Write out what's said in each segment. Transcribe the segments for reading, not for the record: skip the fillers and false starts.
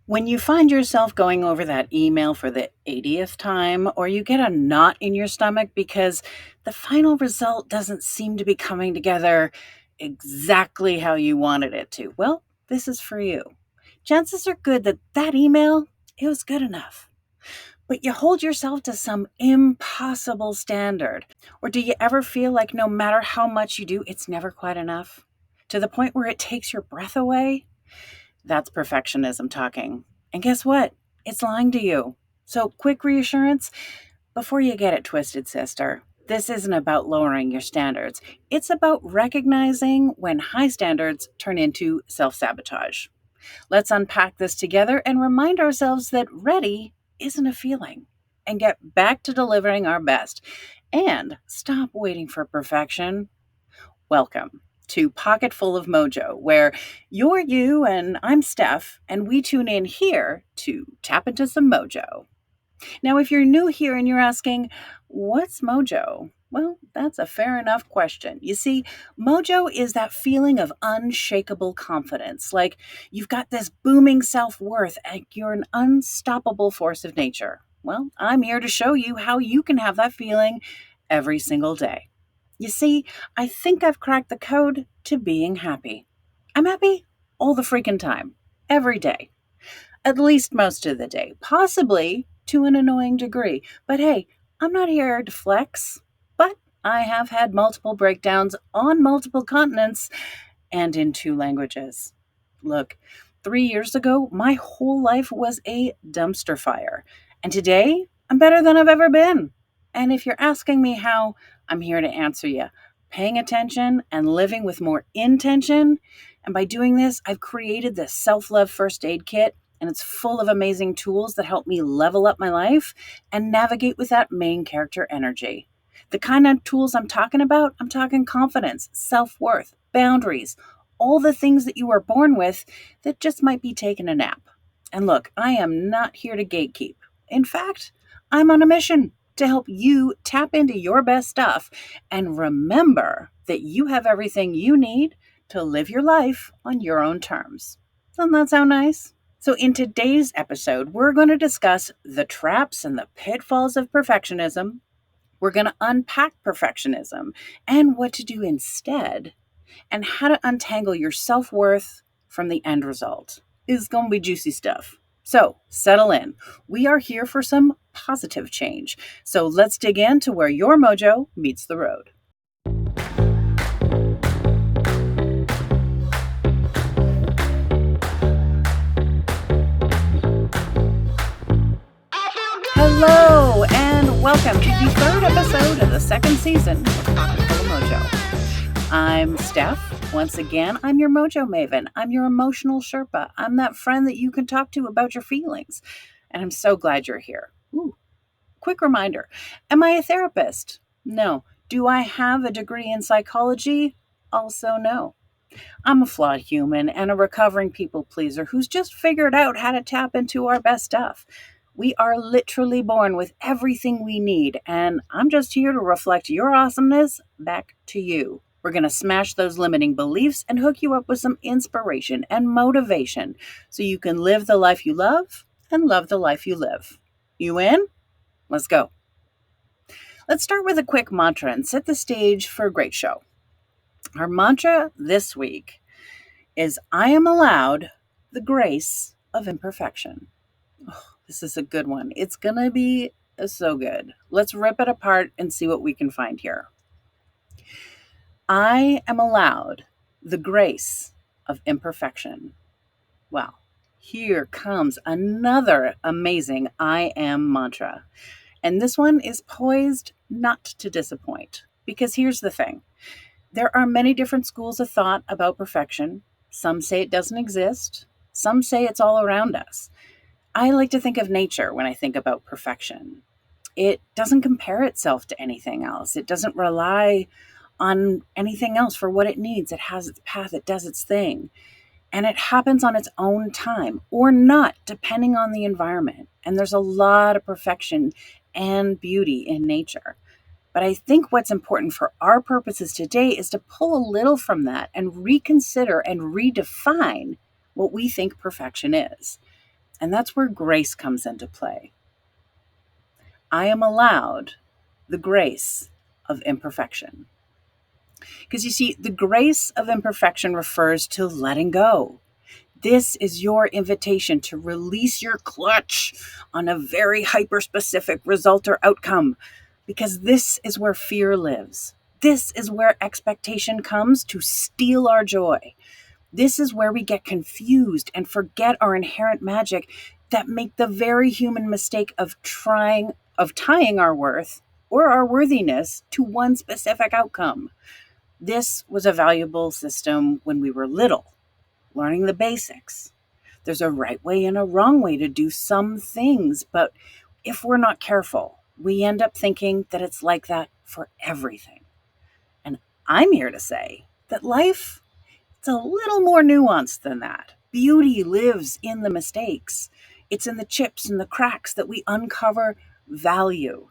When you find yourself going over that email for the 80th time, or you get a knot in your stomach because the final result doesn't seem to be coming together exactly how you wanted it to, well, this is for you. Chances are good that that email, it was good enough. But you hold yourself to some impossible standard. Or do you ever feel like no matter how much you do, it's never quite enough? To the point where it takes your breath away? That's perfectionism talking. And guess what? It's lying to you. So, quick reassurance before you get it twisted, sister. This isn't about lowering your standards. It's about recognizing when high standards turn into self sabotage. Let's unpack this together and remind ourselves that ready isn't a feeling and get back to delivering our best. And stop waiting for perfection. Welcome to Pocket Full of Mojo, where you're you and I'm Steph, and we tune in here to tap into some mojo. Now, if you're new here and you're asking, what's mojo? Well, that's a fair enough question. You see, mojo is that feeling of unshakable confidence, like you've got this booming self worth and you're an unstoppable force of nature. Well, I'm here to show you how you can have that feeling every single day. You see, I think I've cracked the code to being happy. I'm happy all the freaking time, every day, at least most of the day, possibly to an annoying degree. But hey, I'm not here to flex, but I have had multiple breakdowns on multiple continents and in 2 languages. Look, 3 years ago, my whole life was a dumpster fire. And today, I'm better than I've ever been. And if you're asking me how, I'm here to answer you. Paying attention and living with more intention. And by doing this, I've created this self-love first aid kit, and it's full of amazing tools that help me level up my life and navigate with that main character energy. The kind of tools I'm talking about, I'm talking confidence, self-worth, boundaries, all the things that you were born with that just might be taking a nap. And look, I am not here to gatekeep. In fact, I'm on a mission to help you tap into your best stuff and remember that you have everything you need to live your life on your own terms. Doesn't that sound nice? So in today's episode, we're going to discuss the traps and the pitfalls of perfectionism. We're going to unpack perfectionism and what to do instead, and how to untangle your self-worth from the end result. It's going to be juicy stuff. So settle in. We are here for some positive change. So let's dig into where your mojo meets the road. Hello, and welcome to the third episode of the second season of Pocket Full of Mojo. I'm Steph. Once again, I'm your mojo maven. I'm your emotional Sherpa. I'm that friend that you can talk to about your feelings. And I'm so glad you're here. Ooh. Quick reminder, am I a therapist? No. Do I have a degree in psychology? Also no. I'm a flawed human and a recovering people pleaser who's just figured out how to tap into our best stuff. We are literally born with everything we need, and I'm just here to reflect your awesomeness back to you. We're going to smash those limiting beliefs and hook you up with some inspiration and motivation so you can live the life you love and love the life you live. You in? Let's go. Let's start with a quick mantra and set the stage for a great show. Our mantra this week is I am allowed the grace of imperfection. Oh, this is a good one. It's going to be so good. Let's rip it apart and see what we can find here. I am allowed the grace of imperfection. Wow. Here comes another amazing I am mantra. And this one is poised not to disappoint. Because here's the thing. There are many different schools of thought about perfection. Some say it doesn't exist. Some say it's all around us. I like to think of nature when I think about perfection. It doesn't compare itself to anything else. It doesn't rely on anything else for what it needs. It has its path. It does its thing. And it happens on its own time or not, depending on the environment. And there's a lot of perfection and beauty in nature. But I think what's important for our purposes today is to pull a little from that and reconsider and redefine what we think perfection is. And that's where grace comes into play. I am allowed the grace of imperfection. Because you see, the grace of imperfection refers to letting go. This is your invitation to release your clutch on a very hyper specific result or outcome, because this is where fear lives. This is where expectation comes to steal our joy. This is where we get confused and forget our inherent magic that make the very human mistake of tying our worth or our worthiness to one specific outcome. This was a valuable system when we were little, learning the basics. There's a right way and a wrong way to do some things, but if we're not careful, we end up thinking that it's like that for everything. And I'm here to say that life, it's a little more nuanced than that. Beauty lives in the mistakes. It's in the chips and the cracks that we uncover value.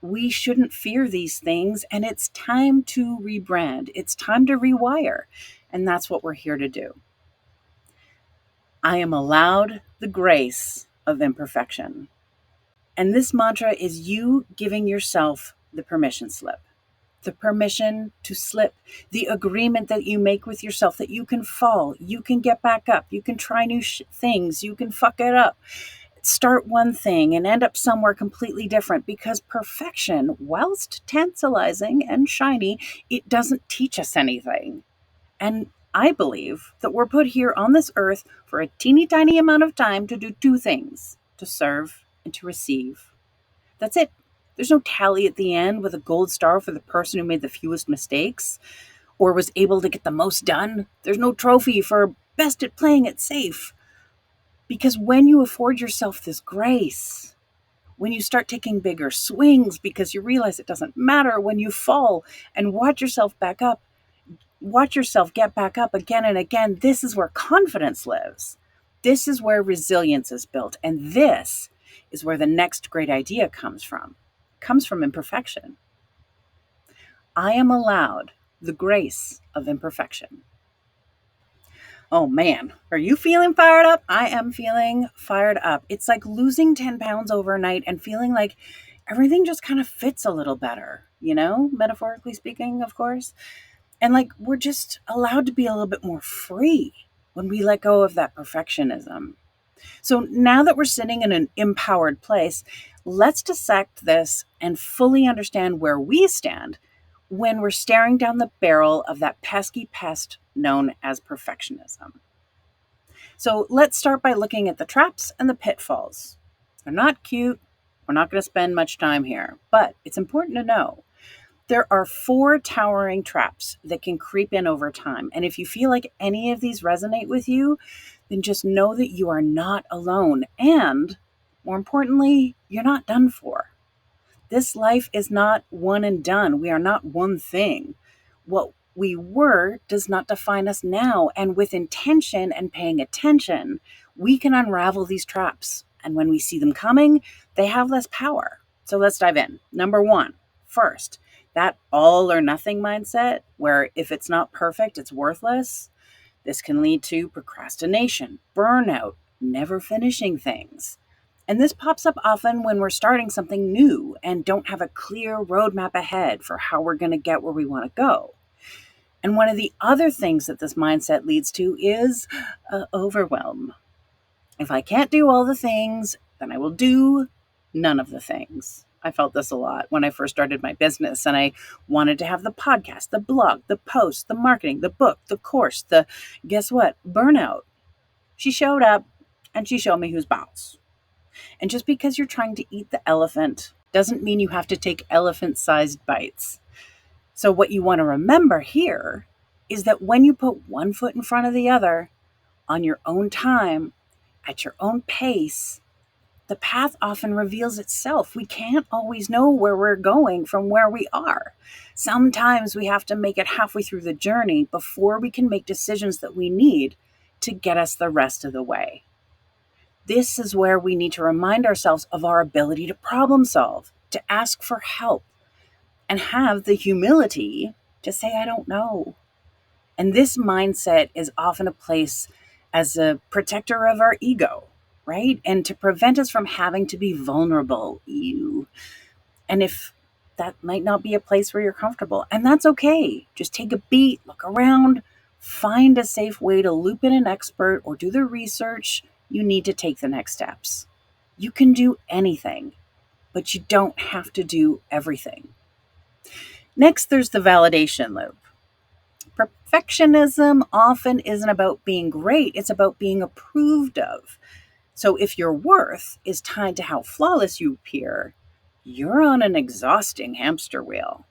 We shouldn't fear these things, and it's time to rebrand. It's time to rewire. And that's what we're here to do. I am allowed the grace of imperfection. And this mantra is you giving yourself the permission slip, the permission to slip, the agreement that you make with yourself that you can fall, you can get back up, you can try new things, you can fuck it up, start one thing and end up somewhere completely different, because perfection, whilst tantalizing and shiny, it doesn't teach us anything. And I believe that we're put here on this earth for a teeny tiny amount of time to do two things: to serve and to receive. That's it. There's no tally at the end with a gold star for the person who made the fewest mistakes or was able to get the most done. There's no trophy for best at playing it safe. Because when you afford yourself this grace, when you start taking bigger swings because you realize it doesn't matter, when you fall and watch yourself get back up again and again, this is where confidence lives. This is where resilience is built. And this is where the next great idea comes from. It comes from imperfection. I am allowed the grace of imperfection. Oh man, are you feeling fired up? I am feeling fired up. It's like losing 10 pounds overnight and feeling like everything just kind of fits a little better, metaphorically speaking, of course. And like we're just allowed to be a little bit more free when we let go of that perfectionism. So now that we're sitting in an empowered place, let's dissect this and fully understand where we stand when we're staring down the barrel of that pesky pest known as perfectionism. So let's start by looking at the traps and the pitfalls. They're not cute. We're not going to spend much time here, but it's important to know there are 4 towering traps that can creep in over time. And if you feel like any of these resonate with you, then just know that you are not alone. And more importantly, you're not done for. This life is not one and done. We are not one thing. What we were does not define us now. And with intention and paying attention, we can unravel these traps. And when we see them coming, they have less power. So let's dive in. Number 1, first, that all or nothing mindset, where if it's not perfect, it's worthless. This can lead to procrastination, burnout, never finishing things. And this pops up often when we're starting something new and don't have a clear roadmap ahead for how we're going to get where we want to go. And one of the other things that this mindset leads to is overwhelm. If I can't do all the things, then I will do none of the things. I felt this a lot when I first started my business and I wanted to have the podcast, the blog, the post, the marketing, the book, the course, guess what? Burnout. She showed up and she showed me who's boss. And just because you're trying to eat the elephant doesn't mean you have to take elephant-sized bites. So what you want to remember here is that when you put one foot in front of the other on your own time, at your own pace, the path often reveals itself. We can't always know where we're going from where we are. Sometimes we have to make it halfway through the journey before we can make decisions that we need to get us the rest of the way. This is where we need to remind ourselves of our ability to problem solve, to ask for help, and have the humility to say, I don't know. And this mindset is often a place as a protector of our ego. right? And to prevent us from having to be vulnerable. Ew. And if that might not be a place where you're comfortable, and that's okay. Just take a beat, look around, find a safe way to loop in an expert or do the research you need to take the next steps. You can do anything, but you don't have to do everything. Next, there's the validation loop. Perfectionism often isn't about being great, it's about being approved of. So if your worth is tied to how flawless you appear, you're on an exhausting hamster wheel.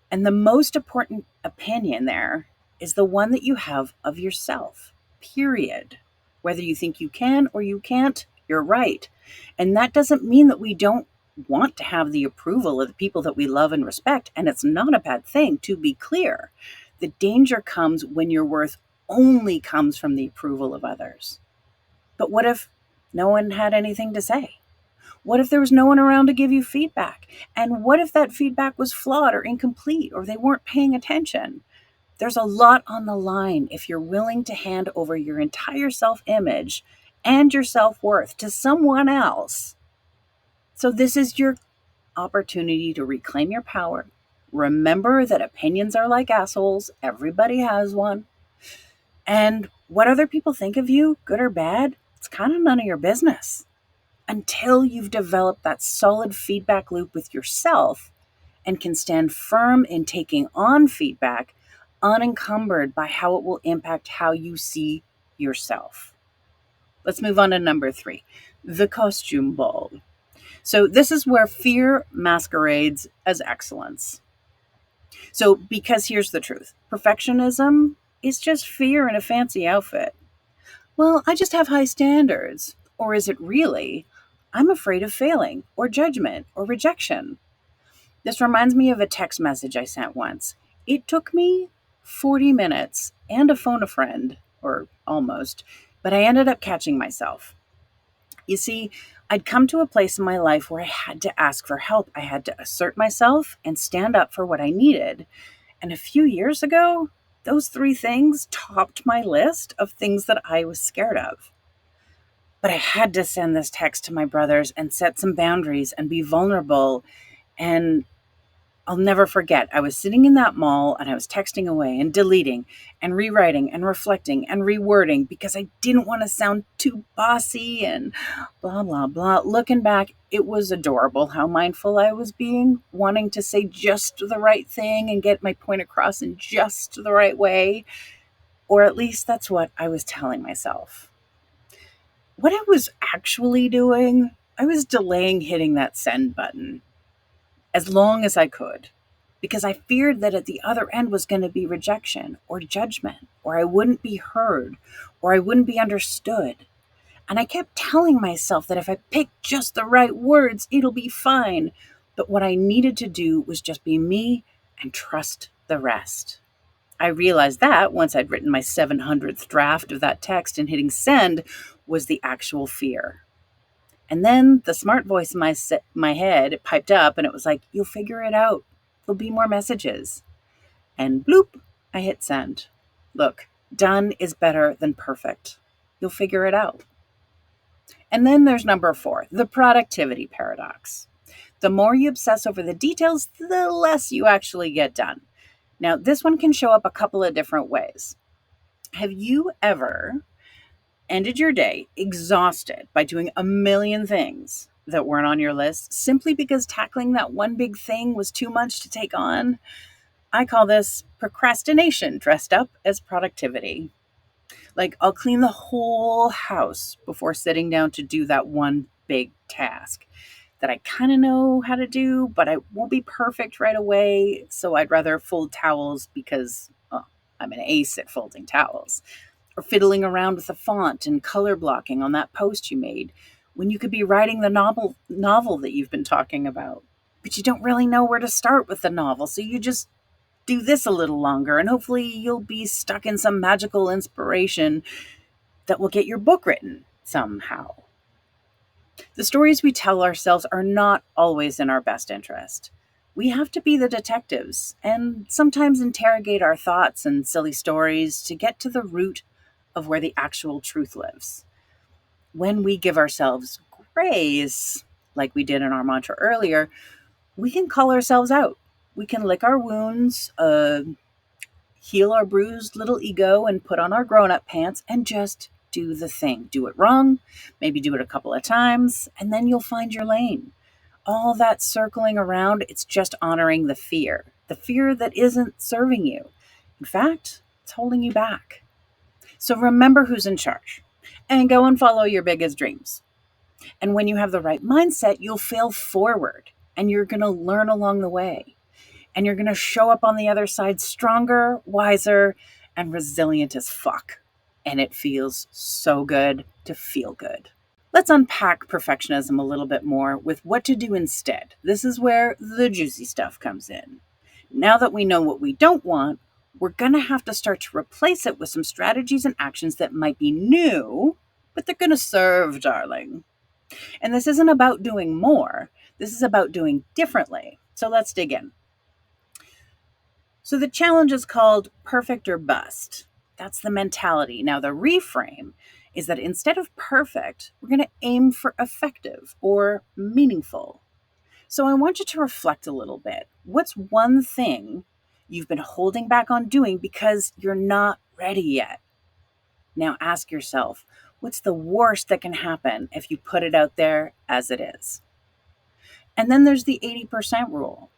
And the most important opinion there is the one that you have of yourself, period. Whether you think you can or you can't, you're right. And that doesn't mean that we don't want to have the approval of the people that we love and respect. And it's not a bad thing, to be clear. The danger comes when your worth only comes from the approval of others. But what if no one had anything to say? What if there was no one around to give you feedback? And what if that feedback was flawed or incomplete or they weren't paying attention? There's a lot on the line if you're willing to hand over your entire self image and your self worth to someone else. So, this is your opportunity to reclaim your power. Remember that opinions are like assholes, everybody has one. And what other people think of you, good or bad, it's kind of none of your business. Until you've developed that solid feedback loop with yourself and can stand firm in taking on feedback unencumbered by how it will impact how you see yourself. Let's move on to number 3, the costume ball. So this is where fear masquerades as excellence. So because here's the truth, perfectionism is just fear in a fancy outfit. Well, I just have high standards. Or is it really, I'm afraid of failing, or judgment, or rejection? This reminds me of a text message I sent once. It took me 40 minutes and a phone a friend, or almost, but I ended up catching myself. You see, I'd come to a place in my life where I had to ask for help. I had to assert myself and stand up for what I needed. And a few years ago, those 3 things topped my list of things that I was scared of. But I had to send this text to my brothers and set some boundaries and be vulnerable. And I'll never forget, I was sitting in that mall and I was texting away and deleting and rewriting and reflecting and rewording because I didn't want to sound too bossy and blah, blah, blah. Looking back, it was adorable how mindful I was being, wanting to say just the right thing and get my point across in just the right way. Or at least that's what I was telling myself. What I was actually doing, I was delaying hitting that send button as long as I could because I feared that at the other end was going to be rejection or judgment, or I wouldn't be heard, or I wouldn't be understood. And I kept telling myself that if I picked just the right words, it'll be fine. But what I needed to do was just be me and trust the rest. I realized that once I'd written my 700th draft of that text and hitting send was the actual fear. And then the smart voice in my head piped up and it was like, you'll figure it out. There'll be more messages. And bloop, I hit send. Look, done is better than perfect. You'll figure it out. And then there's number 4, the productivity paradox. The more you obsess over the details, the less you actually get done. Now, this one can show up a couple of different ways. Have you ever ended your day exhausted by doing a million things that weren't on your list simply because tackling that one big thing was too much to take on? I call this procrastination dressed up as productivity. Like, I'll clean the whole house before sitting down to do that one big task that I kind of know how to do, but I won't be perfect right away. So I'd rather fold towels because I'm an ace at folding towels. Or fiddling around with the font and color blocking on that post you made when you could be writing the novel that you've been talking about. But you don't really know where to start with the novel, so you just do this a little longer, and hopefully you'll be stuck in some magical inspiration that will get your book written somehow. The stories we tell ourselves are not always in our best interest. We have to be the detectives and sometimes interrogate our thoughts and silly stories to get to the root of where the actual truth lives. When we give ourselves grace, like we did in our mantra earlier, we can call ourselves out. We can lick our wounds, heal our bruised little ego, and put on our grown up pants and just do the thing. Do it wrong, maybe do it a couple of times, and then you'll find your lane. All that circling around, it's just honoring the fear that isn't serving you. In fact, it's holding you back. So remember who's in charge and go and follow your biggest dreams. And when you have the right mindset, you'll fail forward and you're going to learn along the way. And you're going to show up on the other side stronger, wiser, and resilient as fuck. And it feels so good to feel good. Let's unpack perfectionism a little bit more with what to do instead. This is where the juicy stuff comes in. Now that we know what we don't want, we're going to have to start to replace it with some strategies and actions that might be new, but they're going to serve, darling. And this isn't about doing more. This is about doing differently. So let's dig in. So the challenge is called perfect or bust. That's the mentality. Now, the reframe is that instead of perfect, we're going to aim for effective or meaningful. So I want you to reflect a little bit. What's one thing you've been holding back on doing because you're not ready yet? Now ask yourself, what's the worst that can happen if you put it out there as it is? And then there's the 80% rule.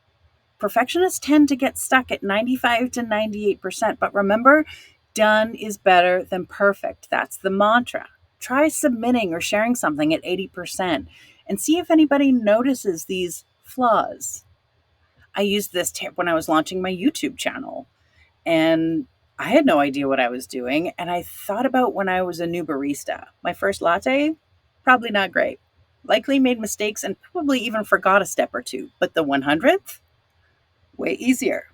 Perfectionists tend to get stuck at 95 to 98%, but remember, done is better than perfect. That's the mantra. Try submitting or sharing something at 80% and see if anybody notices these flaws. I used this tip when I was launching my YouTube channel, and I had no idea what I was doing. And I thought about when I was a new barista. My first latte, probably not great. Likely made mistakes and probably even forgot a step or two. But the 100th, way easier.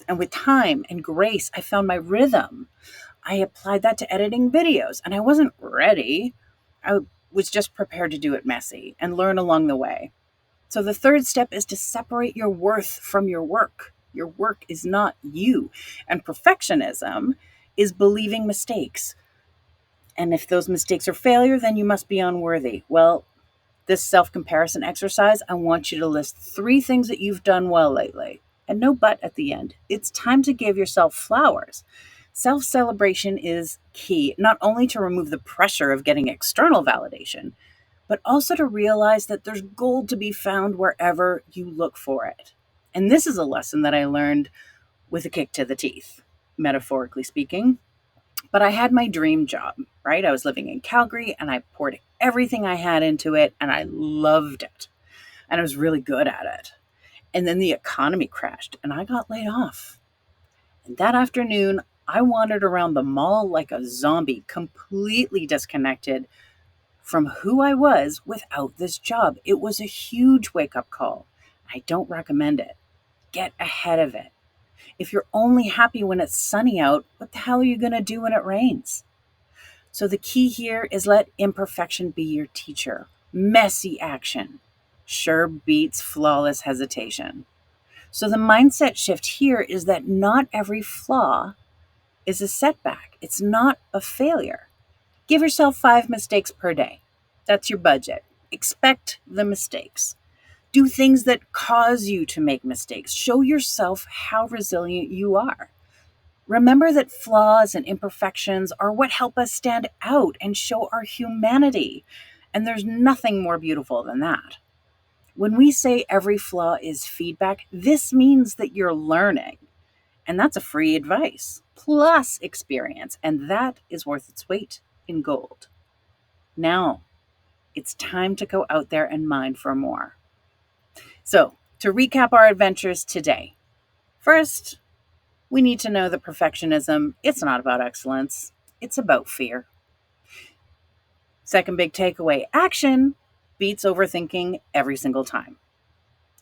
And with time and grace, I found my rhythm. I applied that to editing videos, and I wasn't ready. I was just prepared to do it messy and learn along the way. So the third step is to separate your worth from your work. Your work is not you. And perfectionism is believing mistakes. And if those mistakes are failure, then you must be unworthy. Well, this self-comparison exercise, I want you to list 3 things that you've done well lately. And no but at the end. It's time to give yourself flowers. Self-celebration is key, not only to remove the pressure of getting external validation, but also to realize that there's gold to be found wherever you look for it. And this is a lesson that I learned with a kick to the teeth, metaphorically speaking. But I had my dream job, right? I was living in Calgary and I poured everything I had into it and I loved it. And I was really good at it. And then the economy crashed and I got laid off. And that afternoon, I wandered around the mall like a zombie, completely disconnected from who I was without this job. It was a huge wake-up call. I don't recommend it. Get ahead of it. If you're only happy when it's sunny out, what the hell are you going to do when it rains? So the key here is let imperfection be your teacher. Messy action sure beats flawless hesitation. So the mindset shift here is that not every flaw is a setback. It's not a failure. Give yourself 5 mistakes per day. That's your budget. Expect the mistakes. Do things that cause you to make mistakes. Show yourself how resilient you are. Remember that flaws and imperfections are what help us stand out and show our humanity. And there's nothing more beautiful than that. When we say every flaw is feedback, this means that you're learning. And that's a free advice, plus experience. And that is worth its weight in gold. Now, it's time to go out there and mine for more. So, to recap our adventures today, first, we need to know that perfectionism, it's not about excellence, it's about fear. Second big takeaway, action beats overthinking every single time.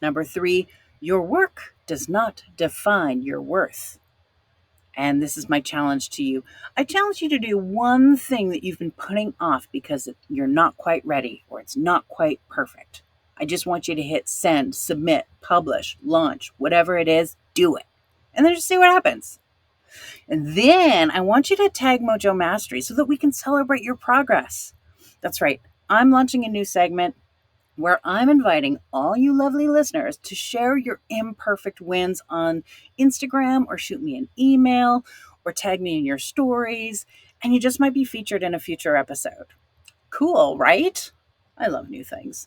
Number 3, your work does not define your worth. And this is my challenge to you. I challenge you to do one thing that you've been putting off because you're not quite ready or it's not quite perfect. I just want you to hit send, submit, publish, launch, whatever it is, do it. And then just see what happens. And then I want you to tag Mojo Mastery so that we can celebrate your progress. That's right. I'm launching a new segment where I'm inviting all you lovely listeners to share your imperfect wins on Instagram or shoot me an email or tag me in your stories, and you just might be featured in a future episode. Cool, right? I love new things.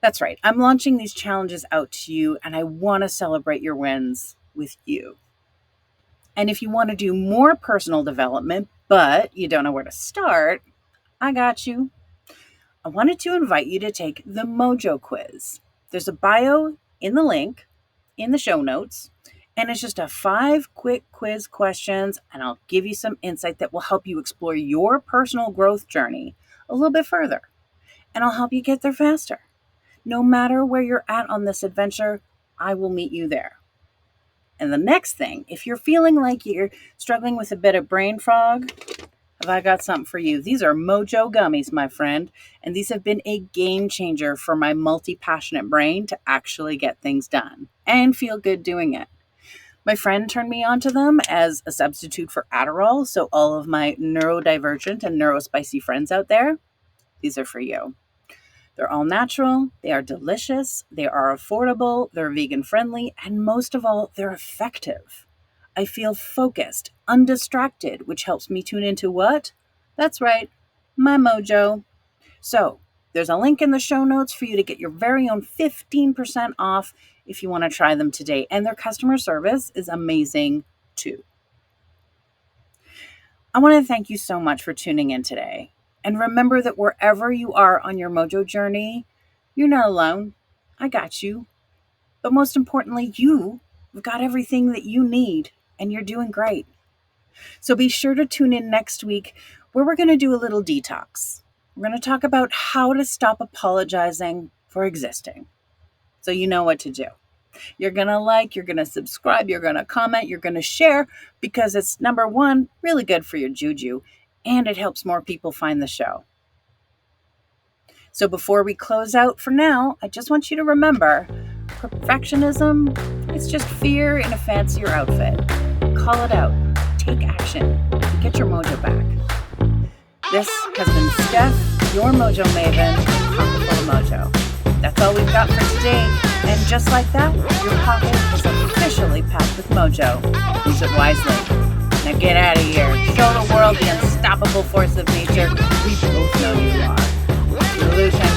That's right. I'm launching these challenges out to you, and I want to celebrate your wins with you. And if you want to do more personal development, but you don't know where to start, I got you. I wanted to invite you to take the Mojo quiz. There's a bio in the link in the show notes, and it's just a 5 quick quiz questions, and I'll give you some insight that will help you explore your personal growth journey a little bit further, and I'll help you get there faster. No matter where you're at on this adventure, I will meet you there. And the next thing, if you're feeling like you're struggling with a bit of brain fog, have I got something for you. These are Mojo gummies, my friend, and these have been a game changer for my multi-passionate brain to actually get things done and feel good doing it. My friend turned me onto them as a substitute for Adderall, so all of my neurodivergent and neurospicy friends out there, these are for you. They're all natural, they are delicious, they are affordable, they're vegan friendly, and most of all, they're effective. I feel focused, undistracted, which helps me tune into what? That's right, my mojo. So, there's a link in the show notes for you to get your very own 15% off if you want to try them today. And their customer service is amazing too. I want to thank you so much for tuning in today. And remember that wherever you are on your mojo journey, you're not alone. I got you. But most importantly, you've got everything that you need, and you're doing great. So be sure to tune in next week where we're going to do a little detox. We're going to talk about how to stop apologizing for existing. So you know what to do. You're going to like, you're going to subscribe, you're going to comment, you're going to share, because it's, number one, really good for your juju, and it helps more people find the show. So before we close out for now, I just want you to remember, perfectionism, it's just fear in a fancier outfit. Call it out, take action, and get your mojo back. This has been Steph, your mojo maven, pocket full of mojo. That's all we've got for today, and just like that, your pocket is officially packed with mojo. Use it wisely. Now get out of here. Show the world the unstoppable force of nature we both know you are. Revolution.